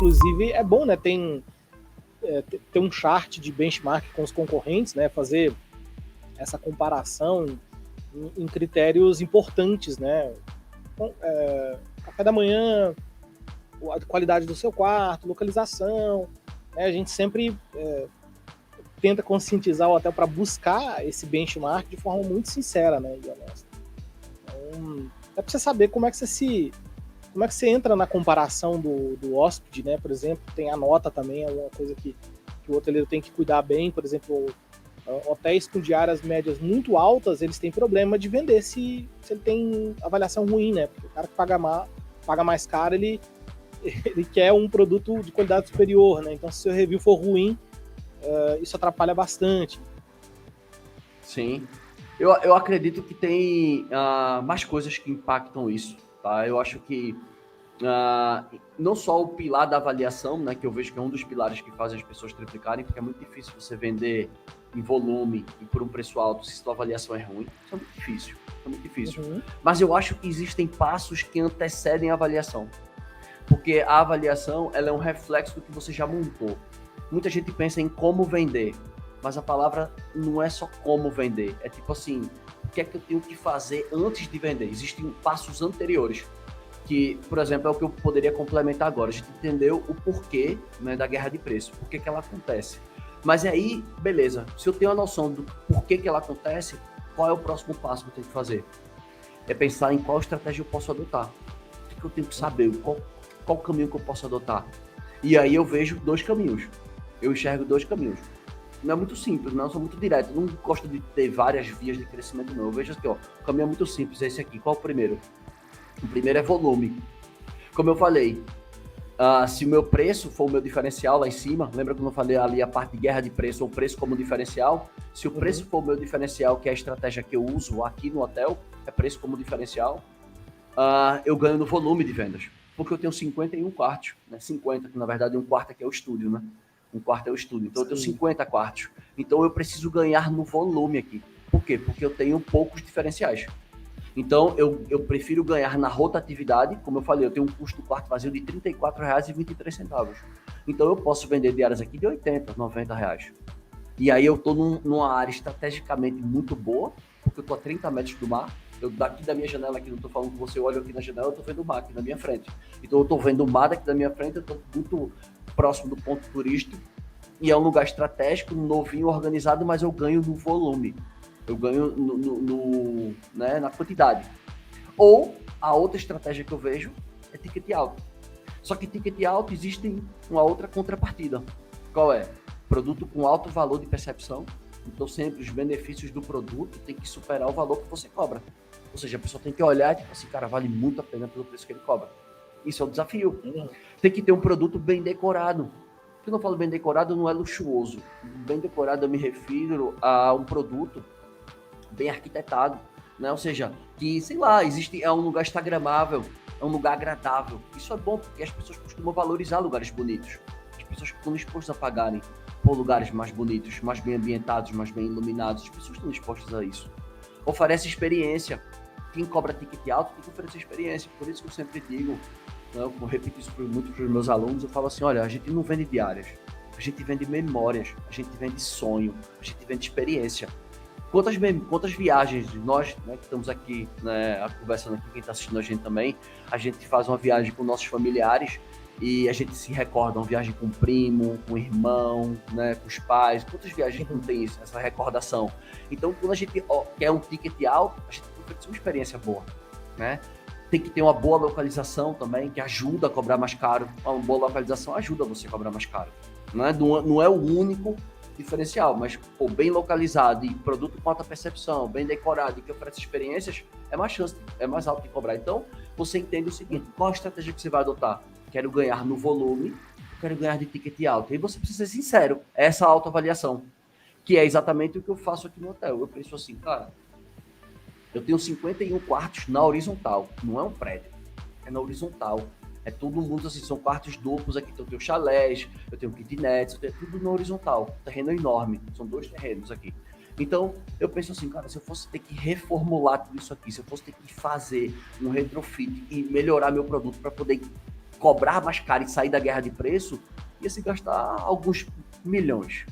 inclusive, é bom, né? Ter um chart de benchmark com os concorrentes, né? Fazer essa comparação em critérios importantes, né? Café da manhã, a qualidade do seu quarto, localização, né? A gente sempre tenta conscientizar o hotel para buscar esse benchmark de forma muito sincera, né, e honesta. Então, é para você saber como é que você entra na comparação do hóspede, né? Por exemplo, tem a nota também, é uma coisa que o hoteleiro tem que cuidar bem. Por exemplo, hotéis com diárias médias muito altas, eles têm problema de vender se ele tem avaliação ruim, né? Porque o cara que paga mais caro, ele quer um produto de qualidade superior, né? Então, se o seu review for ruim, isso atrapalha bastante. Sim. Eu acredito que tem mais coisas que impactam isso, tá? Eu acho que não só o pilar da avaliação, né, que eu vejo que é um dos pilares que fazem as pessoas triplicarem, porque é muito difícil você vender em volume e por um preço alto se sua avaliação é ruim. Isso é muito difícil. Uhum. Mas eu acho que existem passos que antecedem a avaliação. Porque a avaliação, ela é um reflexo do que você já montou. Muita gente pensa em como vender, mas a palavra não é só como vender. É tipo assim, o que é que eu tenho que fazer antes de vender? Existem passos anteriores, que, por exemplo, é o que eu poderia complementar agora. A gente entendeu o porquê, né, da guerra de preço, por que ela acontece. Mas aí, beleza, se eu tenho a noção do porquê que ela acontece, qual é o próximo passo que eu tenho que fazer? É pensar em qual estratégia eu posso adotar. O que eu tenho que saber? Qual caminho que eu posso adotar? E aí eu vejo dois caminhos. Eu enxergo dois caminhos. Não é muito simples, não, eu sou muito direto. Eu não gosto de ter várias vias de crescimento, não. Eu vejo aqui, ó, o caminho é muito simples, é esse aqui. Qual é o primeiro? O primeiro é volume. Como eu falei, se o meu preço for o meu diferencial lá em cima, lembra quando eu falei ali a parte de guerra de preço, ou preço como diferencial? Se o preço for o meu diferencial, que é a estratégia que eu uso aqui no hotel, é preço como diferencial, eu ganho no volume de vendas. Porque eu tenho 51 quartos, né? 50, que na verdade um quarto aqui é o estúdio, né? Um quarto é o estúdio. Então eu tenho 50 quartos. Então eu preciso ganhar no volume aqui. Por quê? Porque eu tenho poucos diferenciais. Então eu prefiro ganhar na rotatividade. Como eu falei, eu tenho um custo do quarto vazio de R$ 34,23. Então eu posso vender diárias aqui de R$ 80, R$ 90. E aí eu estou numa área estrategicamente muito boa, porque eu estou a 30 metros do mar. Eu daqui da minha janela aqui, não estou falando que você olha aqui na janela, eu estou vendo o mar aqui na minha frente. Então eu estou vendo o mar daqui da minha frente, eu estou muito próximo do ponto turístico, e é um lugar estratégico, novinho, organizado, mas eu ganho no volume. Eu ganho né, na quantidade. Ou a outra estratégia que eu vejo é ticket alto. Só que ticket alto existe uma outra contrapartida. Qual é? Produto com alto valor de percepção. Então sempre os benefícios do produto tem que superar o valor que você cobra. Ou seja, a pessoa tem que olhar e tipo assim, cara, vale muito a pena pelo preço que ele cobra. Isso é um desafio. Tem que ter um produto bem decorado. Quando eu falo bem decorado, não é luxuoso. Bem decorado eu me refiro a um produto bem arquitetado, né? Ou seja, que, sei lá, é um lugar instagramável, é um lugar agradável. Isso é bom porque as pessoas costumam valorizar lugares bonitos. As pessoas estão dispostas a pagarem por lugares mais bonitos, mais bem ambientados, mais bem iluminados. As pessoas estão dispostas a isso. Oferece experiência. Quem cobra ticket alto tem que oferecer experiência. Por isso que eu sempre digo, né, eu repito isso muito para os meus alunos, eu falo assim, olha, a gente não vende diárias, a gente vende memórias, a gente vende sonho, a gente vende experiência. Quantas viagens nós, né, que estamos aqui, né, conversando aqui, quem está assistindo a gente faz uma viagem com nossos familiares e a gente se recorda, uma viagem com o primo, com o irmão, né, com os pais. Quantas viagens não tem isso, essa recordação? Então, quando a gente quer um ticket alto, a gente tem que ter uma experiência boa, né? Tem que ter uma boa localização também, que ajuda a cobrar mais caro. Uma boa localização ajuda você a cobrar mais caro. Não é o único diferencial, mas bem localizado e produto com alta percepção, bem decorado e que oferece experiências, é mais alto de cobrar. Então, você entende o seguinte, qual a estratégia que você vai adotar? Quero ganhar no volume, quero ganhar de ticket alto. E você precisa ser sincero, essa autoavaliação, que é exatamente o que eu faço aqui no hotel. Eu penso assim, cara, eu tenho 51 quartos na horizontal, não é um prédio, é na horizontal. É todo mundo assim, são quartos duplos aqui, então eu tenho chalés, eu tenho kitnets, eu tenho tudo na horizontal. O terreno é enorme, são 2 terrenos aqui. Então, eu penso assim, cara, se eu fosse ter que reformular tudo isso aqui, se eu fosse ter que fazer um retrofit e melhorar meu produto para poder cobrar mais caro e sair da guerra de preço, ia se gastar alguns milhões.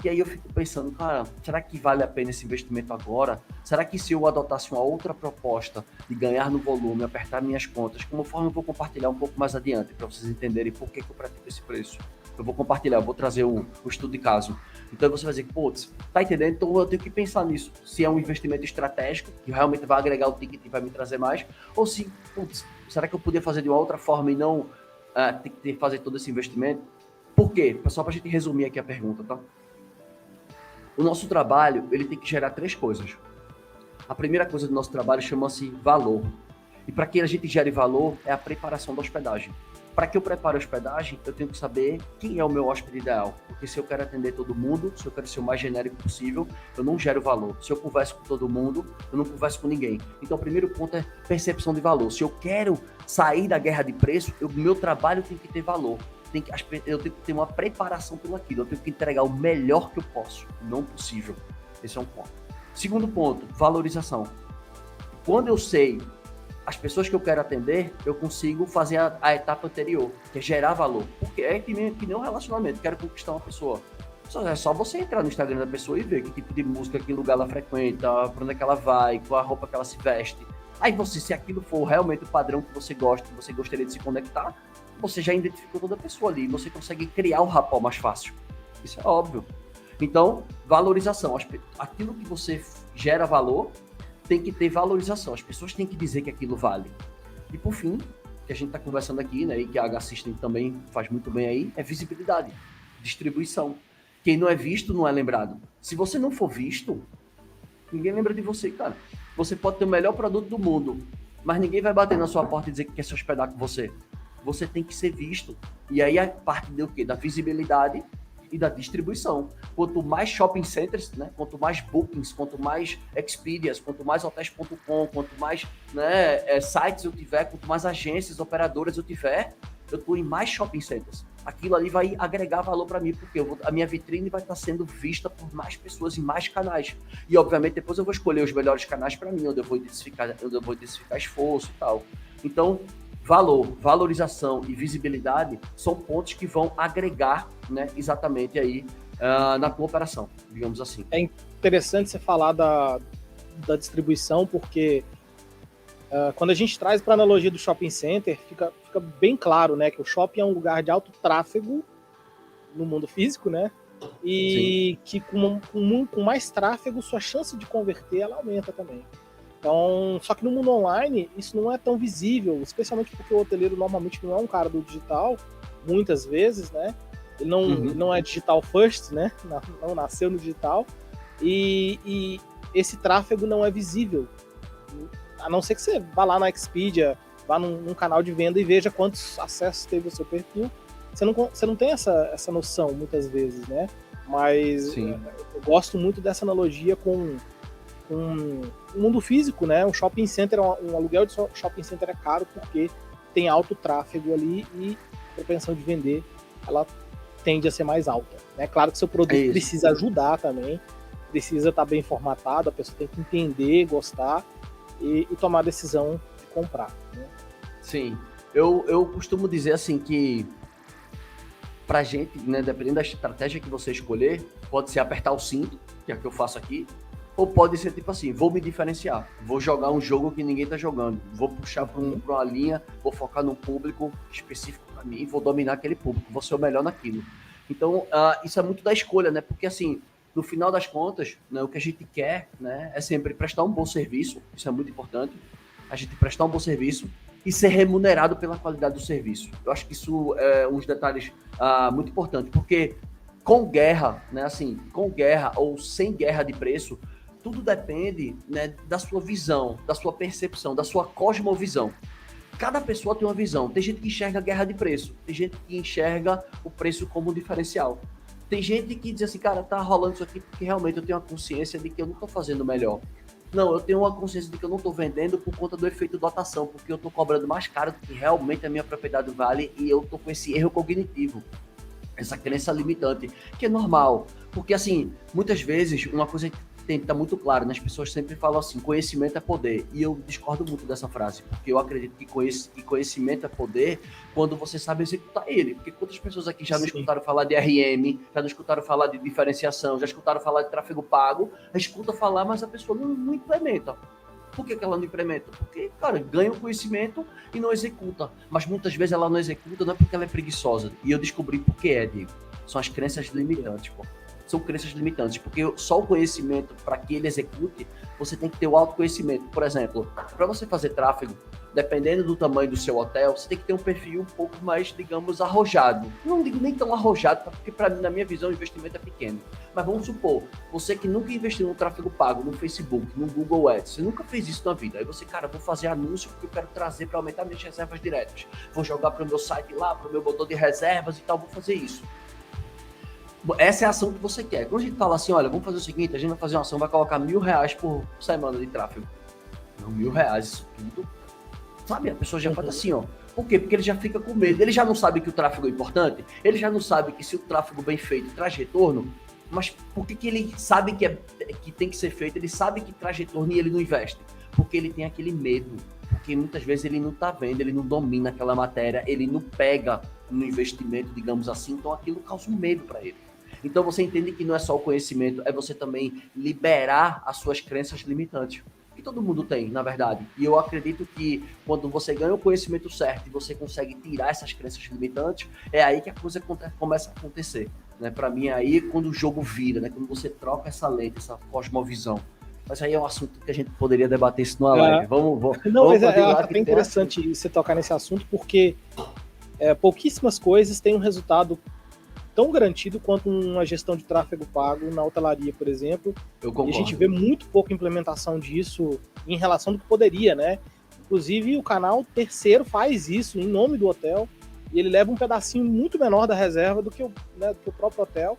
E aí eu fico pensando, cara, será que vale a pena esse investimento agora? Será que se eu adotasse uma outra proposta de ganhar no volume, apertar minhas contas, como forma eu vou compartilhar um pouco mais adiante, para vocês entenderem por que eu pratico esse preço. Eu vou compartilhar, eu vou trazer o estudo de caso. Então você vai dizer, putz, tá entendendo? Então eu tenho que pensar nisso. Se é um investimento estratégico, que realmente vai agregar o ticket e vai me trazer mais, ou se, putz, será que eu podia fazer de uma outra forma e não ter que fazer todo esse investimento? Por quê? Só pra gente resumir aqui a pergunta, tá? O nosso trabalho, ele tem que gerar 3 coisas. A primeira coisa do nosso trabalho chama-se valor. E para que a gente gere valor, é a preparação da hospedagem. Para que eu prepare a hospedagem, eu tenho que saber quem é o meu hóspede ideal. Porque se eu quero atender todo mundo, se eu quero ser o mais genérico possível, eu não gero valor. Se eu converso com todo mundo, eu não converso com ninguém. Então, o primeiro ponto é percepção de valor. Se eu quero sair da guerra de preço, o meu trabalho tem que ter valor. Eu tenho que ter uma preparação pelo aquilo. Eu tenho que entregar o melhor que eu posso, não possível. Esse é um ponto. Segundo ponto, valorização. Quando eu sei as pessoas que eu quero atender, eu consigo fazer a etapa anterior, que é gerar valor. Porque é que nem um relacionamento, quero conquistar uma pessoa. É só você entrar no Instagram da pessoa e ver que tipo de música, que lugar ela frequenta, para onde é que ela vai, qual a roupa que ela se veste. Aí você, se aquilo for realmente o padrão que você gosta, que você gostaria de se conectar, você já identificou toda a pessoa ali, você consegue criar o rapport mais fácil. Isso é óbvio. Então, valorização. Aquilo que você gera valor tem que ter valorização. As pessoas têm que dizer que aquilo vale. E por fim, que a gente está conversando aqui, né, e que a H-System também faz muito bem aí, é visibilidade, distribuição. Quem não é visto não é lembrado. Se você não for visto, ninguém lembra de você, cara. Você pode ter o melhor produto do mundo, mas ninguém vai bater na sua porta e dizer que quer se hospedar com você. Você tem que ser visto. E aí a parte do quê? Da visibilidade e da distribuição. Quanto mais shopping centers, né? Quanto mais bookings, quanto mais Expedias, quanto mais hotels.com, quanto mais sites eu tiver, quanto mais agências, operadoras eu tiver, eu estou em mais shopping centers. Aquilo ali vai agregar valor para mim, porque a minha vitrine vai estar sendo vista por mais pessoas em mais canais. E, obviamente, depois eu vou escolher os melhores canais para mim, onde eu vou intensificar esforço e tal. Então, valorização e visibilidade são pontos que vão agregar, né, exatamente aí na tua operação, digamos assim. É interessante você falar da distribuição, porque quando a gente traz para a analogia do shopping center, fica bem claro, né, que o shopping é um lugar de alto tráfego no mundo físico, né, e Sim. que com mais tráfego, sua chance de converter, ela aumenta também. Então, só que no mundo online, isso não é tão visível, especialmente porque o hoteleiro normalmente não é um cara do digital, muitas vezes, né? Ele não é digital first, né? Não nasceu no digital. E esse tráfego não é visível. A não ser que você vá lá na Expedia, vá num canal de venda e veja quantos acessos teve o seu perfil. Você não tem essa noção, muitas vezes, né? Mas eu gosto muito dessa analogia com o mundo físico, né? Um shopping center, um aluguel de shopping center é caro porque tem alto tráfego ali e a propensão de vender, ela tende a ser mais alta, né? Claro que seu produto precisa ajudar também, precisa estar bem formatado, a pessoa tem que entender, gostar e tomar a decisão de comprar, né? Sim, eu costumo dizer assim que pra gente, né, dependendo da estratégia que você escolher, pode ser apertar o cinto, que é o que eu faço aqui, ou pode ser tipo assim, vou me diferenciar, vou jogar um jogo que ninguém tá jogando, vou puxar pra uma linha, vou focar num público específico para mim, vou dominar aquele público, vou ser o melhor naquilo. Então, isso é muito da escolha, né? Porque assim, no final das contas, né, o que a gente quer, né, é sempre prestar um bom serviço, isso é muito importante, a gente prestar um bom serviço e ser remunerado pela qualidade do serviço. Eu acho que isso é um dos detalhes muito importantes, porque com guerra, né, assim, com guerra ou sem guerra de preço, tudo depende, né, da sua visão, da sua percepção, da sua cosmovisão. Cada pessoa tem uma visão. Tem gente que enxerga a guerra de preço, tem gente que enxerga o preço como um diferencial. Tem gente que diz assim, cara, tá rolando isso aqui porque realmente eu tenho uma consciência de que eu não tô fazendo melhor. Não, eu tenho uma consciência de que eu não tô vendendo por conta do efeito dotação, porque eu tô cobrando mais caro do que realmente a minha propriedade vale e eu tô com esse erro cognitivo, essa crença limitante, que é normal. Porque, assim, muitas vezes, uma coisa que tem que estar muito claro, né? As pessoas sempre falam assim, conhecimento é poder. E eu discordo muito dessa frase, porque eu acredito que conhecimento é poder quando você sabe executar ele. Porque quantas pessoas aqui já não escutaram falar de RM, já não escutaram falar de diferenciação, já escutaram falar de tráfego pago, escuta falar, mas a pessoa não implementa. Por que ela não implementa? Porque, cara, ganha o conhecimento e não executa. Mas muitas vezes ela não executa não é porque ela é preguiçosa. E eu descobri por que Diego. São as crenças limitantes, pô. São crenças limitantes, porque só o conhecimento, para que ele execute, você tem que ter o autoconhecimento. Por exemplo, para você fazer tráfego, dependendo do tamanho do seu hotel, você tem que ter um perfil um pouco mais, digamos, arrojado. Não digo nem tão arrojado, porque para mim, na minha visão, o investimento é pequeno. Mas vamos supor, você que nunca investiu no tráfego pago, no Facebook, no Google Ads, você nunca fez isso na vida. Aí você, cara, vou fazer anúncio porque eu quero trazer para aumentar minhas reservas diretas. Vou jogar para o meu site lá, para o meu botão de reservas e tal, vou fazer isso. Essa é a ação que você quer. Quando a gente fala assim, olha, vamos fazer o seguinte, a gente vai fazer uma ação, vai colocar R$1.000 por semana de tráfego. Não, R$1.000, isso tudo. Sabe, a pessoa já faz assim, ó. Por quê? Porque ele já fica com medo. Ele já não sabe que o tráfego é importante, ele já não sabe que se o tráfego bem feito traz retorno, mas por que ele sabe que tem que ser feito, ele sabe que traz retorno e ele não investe? Porque ele tem aquele medo. Porque muitas vezes ele não tá vendo, ele não domina aquela matéria, ele não pega no investimento, digamos assim, então aquilo causa um medo para ele. Então você entende que não é só o conhecimento, é você também liberar as suas crenças limitantes. Que todo mundo tem, na verdade. E eu acredito que quando você ganha o conhecimento certo e você consegue tirar essas crenças limitantes, é aí que a coisa começa a acontecer. Né? Para mim, é aí quando o jogo vira, né? Quando você troca essa lente, essa cosmovisão. Mas aí é um assunto que a gente poderia debater isso numa live. Não, mas eu acho até interessante você tocar nesse assunto, porque pouquíssimas coisas têm um resultado tão garantido quanto uma gestão de tráfego pago na hotelaria, por exemplo. Eu concordo. E a gente vê muito pouca implementação disso em relação do que poderia, né? Inclusive, o canal terceiro faz isso em nome do hotel, e ele leva um pedacinho muito menor da reserva do que o próprio hotel,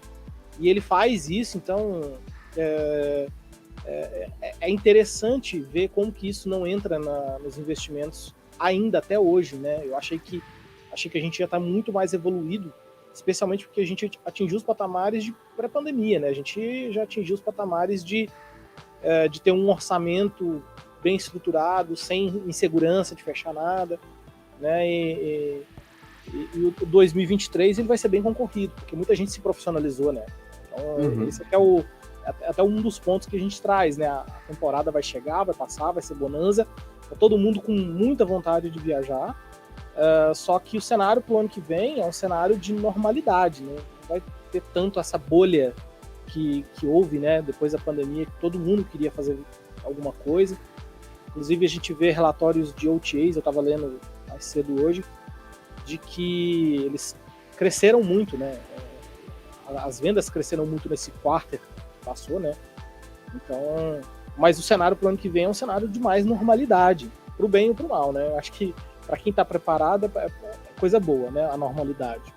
e ele faz isso, então é interessante ver como que isso não entra nos investimentos ainda até hoje, né? Eu achei que a gente já está muito mais evoluído, especialmente porque a gente atingiu os patamares de pré-pandemia, né? A gente já atingiu os patamares de ter um orçamento bem estruturado, sem insegurança de fechar nada, né? E o 2023 ele vai ser bem concorrido, porque muita gente se profissionalizou, né? Então, esse aqui é até um dos pontos que a gente traz, né? A temporada vai chegar, vai passar, vai ser bonanza, tá todo mundo com muita vontade de viajar. Só que o cenário para o ano que vem é um cenário de normalidade, né? Não vai ter tanto essa bolha que houve, né, depois da pandemia, que todo mundo queria fazer alguma coisa. Inclusive a gente vê relatórios de OTAs, eu estava lendo mais cedo hoje, de que eles cresceram muito, né? As vendas cresceram muito nesse quarter que passou, né? Então, mas o cenário para o ano que vem é um cenário de mais normalidade, para o bem ou para o mal, né? Eu acho que para quem está preparado é coisa boa, né? A normalidade.